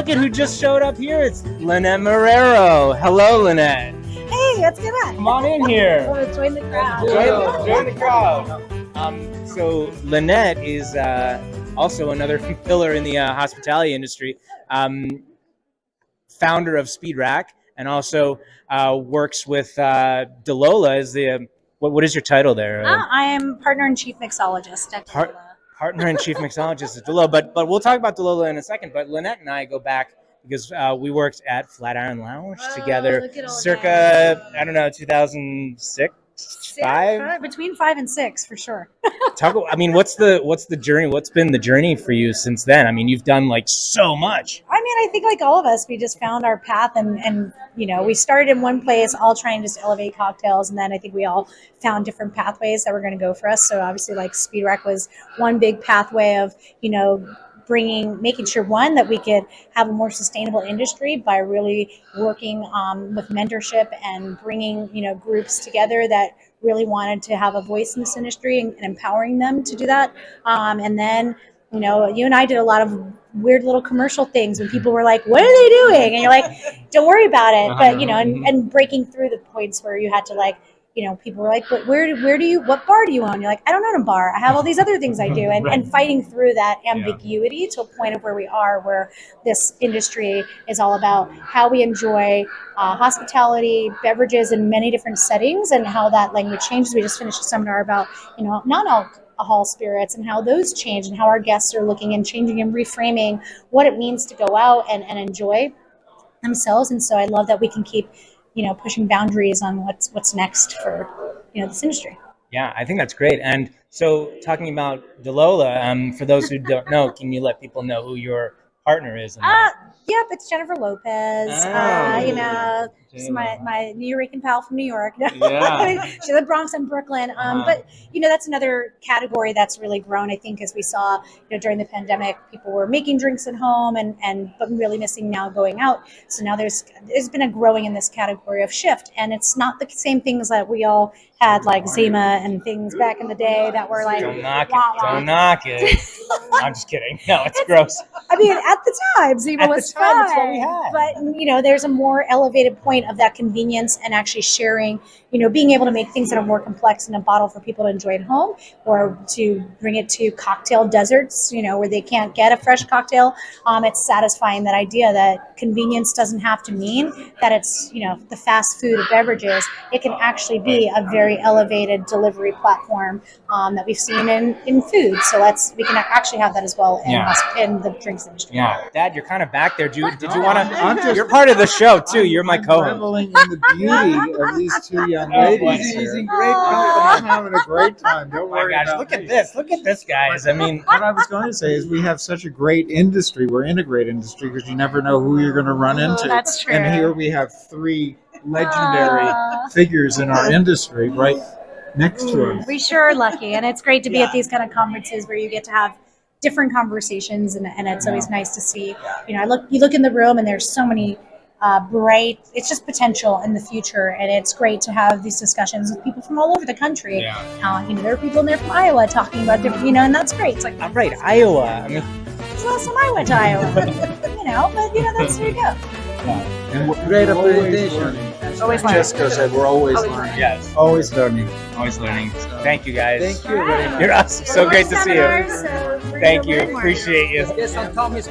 look at who just showed up here. It's Lynette Marrero. Hello, Lynette. Hey, what's going on? Come on in here. Join the crowd. Join the crowd. So Lynette is also another pillar in the hospitality industry. Founder of Speed Rack, and also works with Delola as the what is your title there? I am partner and chief mixologist at Delola. Partner and chief mixologist at Delola, but we'll talk about Delola in a second. But Lynette and I go back because we worked at Flatiron Lounge together, circa I don't know 2006. Between 5 and 6 for sure. What's the journey? What's been the journey for you since then? I mean, you've done like so much. I think like all of us, we just found our path and we started in one place, all trying to just elevate cocktails, and then I think we all found different pathways that were going to go for us. So obviously, like Speed Rack was one big pathway of making sure one that we could have a more sustainable industry by really working with mentorship and bringing groups together that really wanted to have a voice in this industry and empowering them to do that. And then you and I did a lot of weird little commercial things when people were like, "What are they doing?" And you're like, "Don't worry about it." But and breaking through the points where you had to people were like, "But what bar do you own?" You're like, "I don't own a bar. I have all these other things I do." And fighting through that ambiguity to a point of where we are, where this industry is all about how we enjoy hospitality, beverages in many different settings, and how that language changes. We just finished a seminar about, non-alcohol spirits and how those change and how our guests are looking and changing and reframing what it means to go out and enjoy themselves. And so I love that we can keep pushing boundaries on what's next for this industry. Yeah, I think that's great. And so talking about Delola, for those who don't know, can you let people know who your partner is? Yep, it's Jennifer Lopez. She's my New Yorker pal from New York. Yeah. She's in the Bronx and Brooklyn. But that's another category that's really grown. I think as we saw, during the pandemic, people were making drinks at home but really missing now going out. So now there's been a growing in this category of shift, and it's not the same things that we all had like Zima and things back in the day that were like don't knock it. I'm just kidding. No, it's gross. At the time, Zima was fun. That's what we had. But there's a more elevated point of that convenience and actually sharing, being able to make things that are more complex in a bottle for people to enjoy at home, or to bring it to cocktail deserts, where they can't get a fresh cocktail. It's satisfying that idea that convenience doesn't have to mean that it's, the fast food of beverages. It can actually be a very elevated delivery platform that we've seen in food. So we can actually have that as well in the drinks industry. Yeah, Dad, you're kind of back there. Did you want to? You're part of the show too. You're my co-host. Reveling in the beauty of these two young ladies. She's in great company. I'm having a great time. Don't worry. Gosh, look at this. Look at this, guys. What I was going to say is we have such a great industry. We're in a great industry because you never know who you're going to run into. That's true. And here we have three legendary figures in our industry right next to us. We sure are lucky, and it's great to be at these kind of conferences where you get to have different conversations, and it's always nice to see. You look in the room, and there's so many bright. It's just potential in the future, and it's great to have these discussions with people from all over the country. There are people in there from Iowa talking about different, and that's great. It's like, I'm right, Iowa. it's last time I went to Iowa, but that's where you go. And great appreciation. Always learning. Jessica said we're always learning. Yes, Always learning. always learning. Thank you, guys. Thank you very much. You're awesome. So great to see you. So Thank you. Appreciate you. Yes, I'm Thomas.